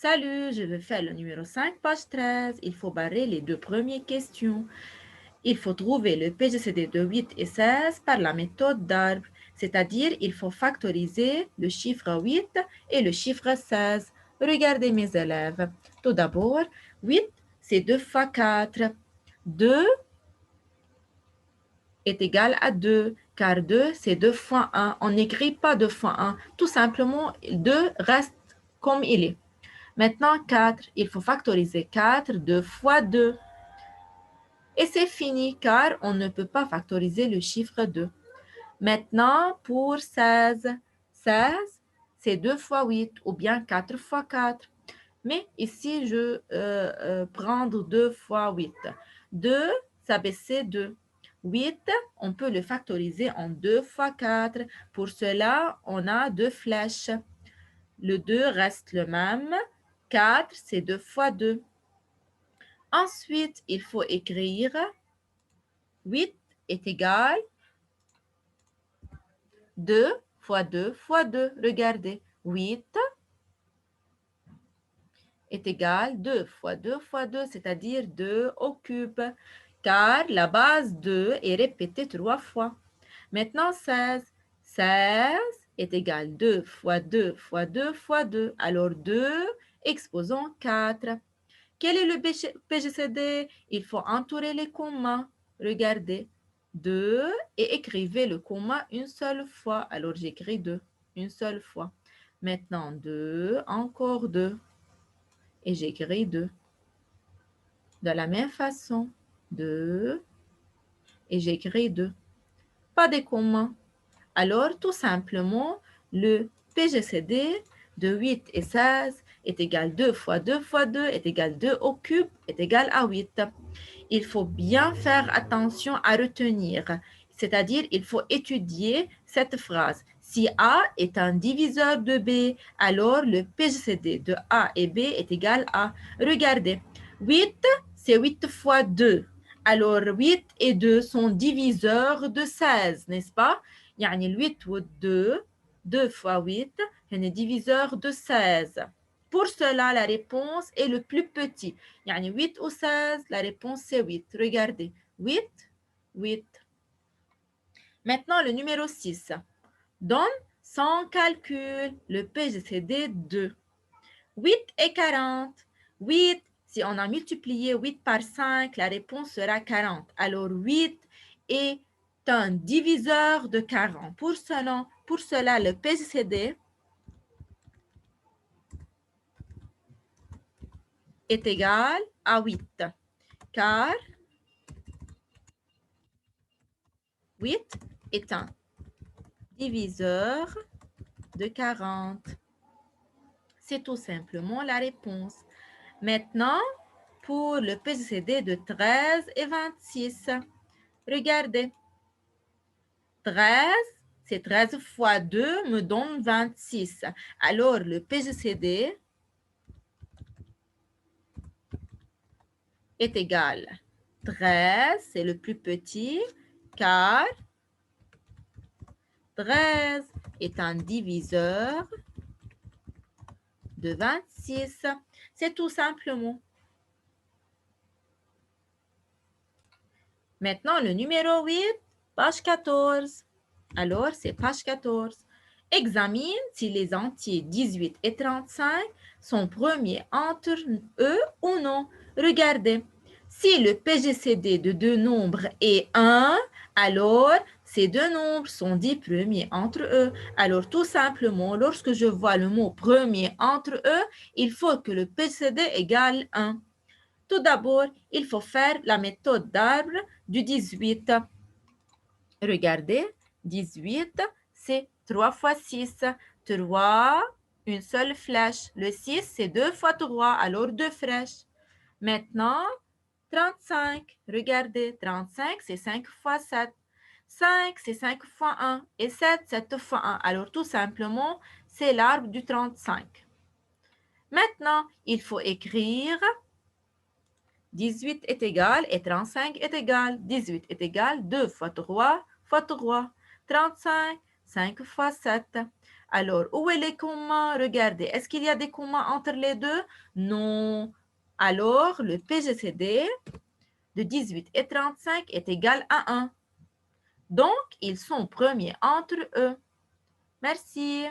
Salut, je vais faire le numéro 5, page 13. Il faut barrer les deux premières questions. Il faut trouver le PGCD de 8 et 16 par la méthode d'arbre, c'est-à-dire il faut factoriser le chiffre 8 et le chiffre 16. Regardez mes élèves. Tout d'abord, 8, c'est 2 fois 4. 2 est égal à 2, car 2, c'est 2 fois 1. On n'écrit pas 2 fois 1. Tout simplement, 2 reste comme il est. Maintenant, 4, il faut factoriser 4, 2 fois 2. Et c'est fini, car on ne peut pas factoriser le chiffre 2. Maintenant, pour 16, 16, c'est 2 fois 8 ou bien 4 fois 4. Mais ici, je prends 2 fois 8. 2, ça baissait 2. 8, on peut le factoriser en 2 fois 4. Pour cela, on a deux flèches. Le 2 reste le même. 4, c'est 2 fois 2. Ensuite, il faut écrire 8 est égal 2 fois 2 fois 2. Regardez, 8 est égal 2 fois 2 fois 2, c'est-à-dire 2 au cube, car la base 2 est répétée 3 fois. Maintenant, 16. 16 est égal 2 fois 2 fois 2 fois 2. Alors, 2 exposons 4. Quel est le PGCD? Il faut entourer les commas. Regardez. 2 et écrivez le comma une seule fois. Alors, j'écris 2 une seule fois. Maintenant, 2, encore 2. Et j'écris 2. De la même façon, 2 et j'écris 2. Pas de commas. Alors, tout simplement, le PGCD de 8 et 16 est égal 2 fois 2 fois 2 est égal 2 au cube est égal à 8. Il faut bien faire attention à retenir, c'est-à-dire il faut étudier cette phrase. Si A est un diviseur de B, alors le PGCD de A et B est égal à, regardez, 8, c'est 8 fois 2. Alors 8 et 2 sont diviseurs de 16, n'est-ce pas? يعني ال 8 و 2, 2 fois 8, est diviseur de 16. Pour cela, la réponse est le plus petit. يعني 8 ou 16, la réponse c'est 8. Regardez, 8, 8. Maintenant, le numéro 6. Donne sans calcul le PGCD 2. 8 et 40. 8, si on a multiplié 8 par 5, la réponse sera 40. Alors 8 est un diviseur de 40. Pour cela le PGCD est égal à 8, car 8 est un diviseur de 40. C'est tout simplement la réponse. Maintenant, pour le PGCD de 13 et 26, regardez. 13, c'est 13 fois 2 me donne 26. Alors, le PGCD est égal. 13, c'est le plus petit, car 13 est un diviseur de 26. C'est tout simplement. Maintenant, le numéro 8, page 14. Alors, c'est page 14. Examine si les entiers 18 et 35 sont premiers entre eux ou non. Regardez, si le PGCD de deux nombres est 1, alors ces deux nombres sont dits premiers entre eux. Alors, tout simplement, lorsque je vois le mot premier entre eux, il faut que le PGCD égale 1. Tout d'abord, il faut faire la méthode d'arbre du 18. Regardez, 18, c'est 3 fois 6. 3, une seule flèche. Le 6, c'est 2 fois 3, alors 2 flèches. Maintenant, 35. Regardez, 35, c'est 5 fois 7. 5, c'est 5 fois 1. Et 7, 7 fois 1. Alors, tout simplement, c'est l'arbre du 35. Maintenant, il faut écrire 18 est égal et 35 est égal. 18 est égal 2 fois 3 fois 3. 35, 5 fois 7. Alors, où est les commas? Regardez, est-ce qu'il y a des commas entre les deux? Non. Alors, le PGCD de 18 et 35 est égal à 1. Donc, ils sont premiers entre eux. Merci.